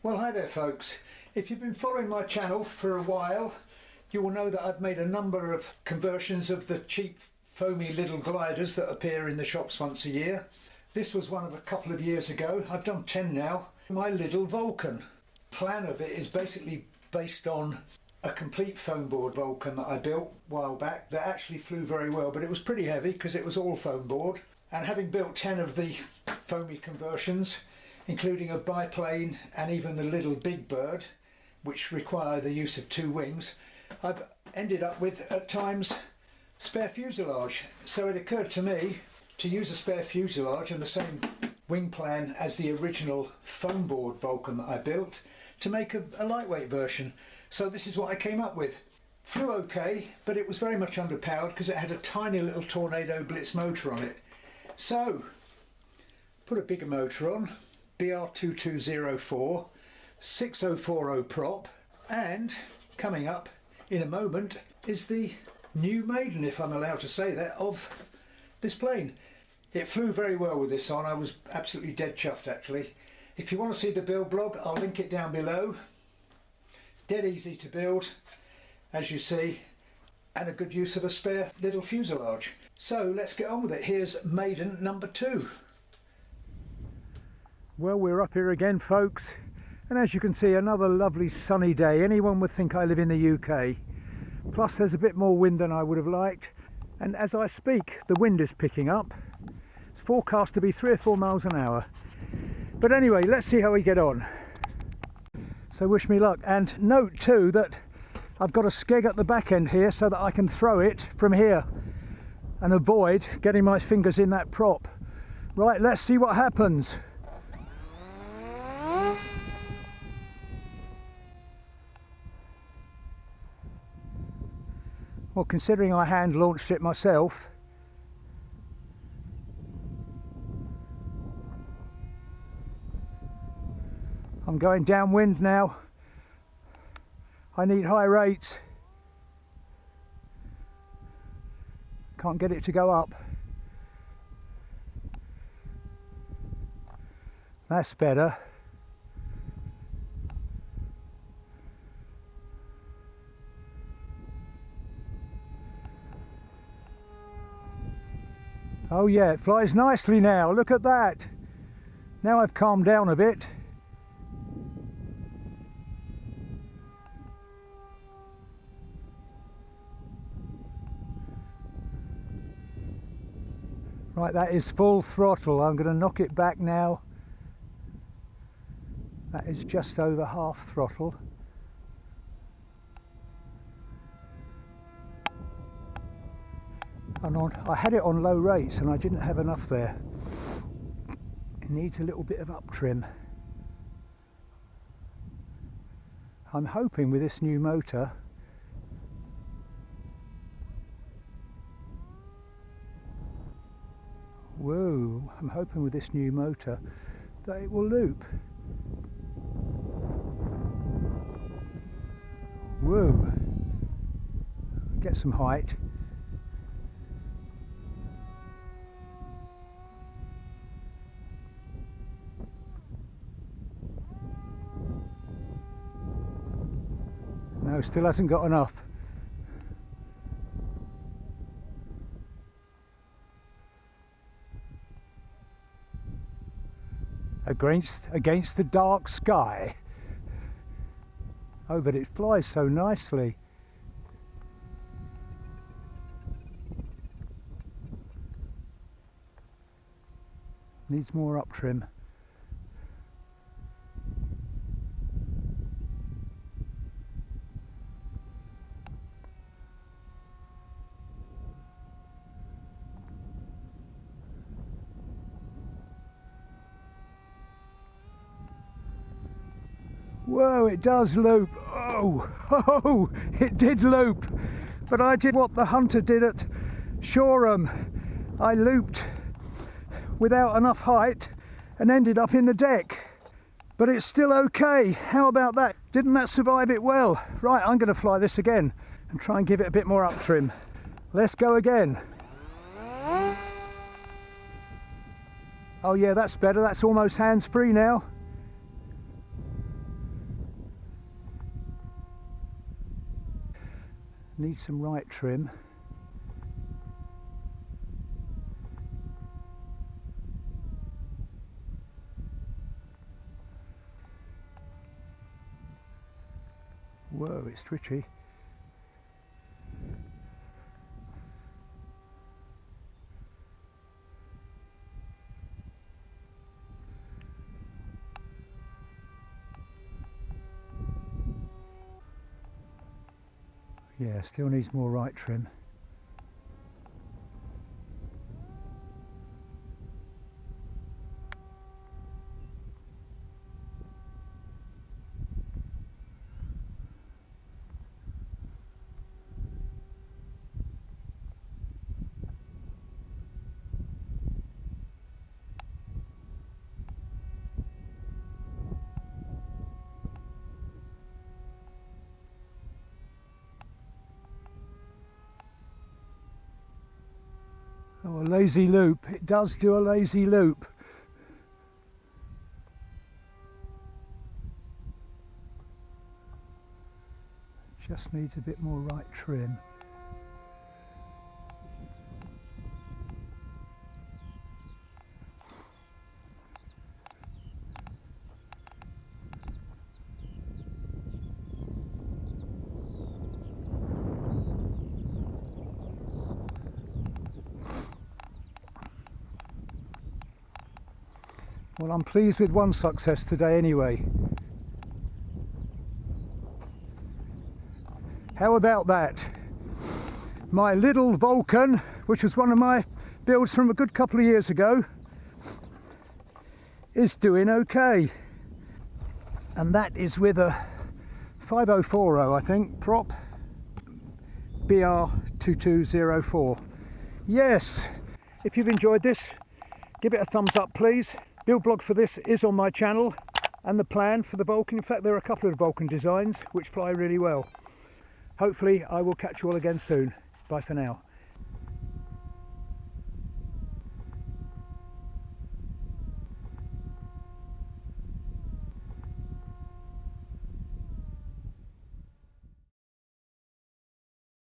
Well, hi there folks. If you've been following my channel for a while, you will know that I've made a number of conversions of the cheap foamy little gliders that appear in the shops once a year. This was one of a couple of years ago. I've done 10 now. My Lidl Vulcan. The plan of it is basically based on a complete foamboard Vulcan that I built a while back that actually flew very well, but it was pretty heavy because it was all foamboard. And having built 10 of the foamy conversions, including a biplane and even the little big bird, which require the use of two wings, I've ended up with, at times, spare fuselage. So it occurred to me to use a spare fuselage and the same wing plan as the original foamboard Vulcan that I built to make a lightweight version. So this is what I came up with. Flew okay, but it was very much underpowered because it had a tiny little Tornado Blitz motor on it. So, put a bigger motor on, BR2204, 6040 prop, and coming up in a moment is the new maiden, if I'm allowed to say that, of this plane. It flew very well with this on. I was absolutely dead chuffed actually. If you want to see the build blog, I'll link it down below. Dead easy to build, as you see, and a good use of a spare little fuselage. So let's get on with it. Here's maiden number 2. Well, we're up here again folks, and as you can see, another lovely sunny day. Anyone would think I live in the UK. Plus there's a bit more wind than I would have liked, and as I speak the wind is picking up. It's forecast to be 3 or 4 miles an hour. But anyway, let's see how we get on. So wish me luck, and note too that I've got a skeg at the back end here so that I can throw it from here and avoid getting my fingers in that prop. Right, let's see what happens. Well, considering I hand launched it myself, I'm going downwind now. I need high rates. Can't get it to go up. That's better. Oh yeah, it flies nicely now. Look at that. Now I've calmed down a bit. Right, that is full throttle. I'm going to knock it back now. That is just over half throttle. And I had it on low rates and I didn't have enough there. It needs a little bit of up trim. I'm hoping with this new motor I'm hoping with this new motor that it will loop. Whoa! Get some height. No, still hasn't got enough. Against the dark sky. Oh, but it flies so nicely. Needs more up trim. Whoa, it does loop. Oh, it did loop. But I did what the hunter did at Shoreham. I looped without enough height and ended up in the deck. But it's still okay. How about that? Didn't that survive it well? Right, I'm going to fly this again and try and give it a bit more up trim. Let's go again. Oh yeah, that's better. That's almost hands-free now. Need some right trim. Whoa, it's twitchy. Yeah, still needs more right trim. Oh, a lazy loop. It does do a lazy loop. Just needs a bit more right trim. Well, I'm pleased with one success today anyway. How about that? My Lidl Vulcan, which was one of my builds from a good couple of years ago, is doing okay. And that is with a 5040, I think, prop BR2204. Yes, if you've enjoyed this, give it a thumbs up please. Build blog for this is on my channel, and the plan for the Vulcan. In fact, there are a couple of Vulcan designs which fly really well. Hopefully I will catch you all again soon. Bye for now.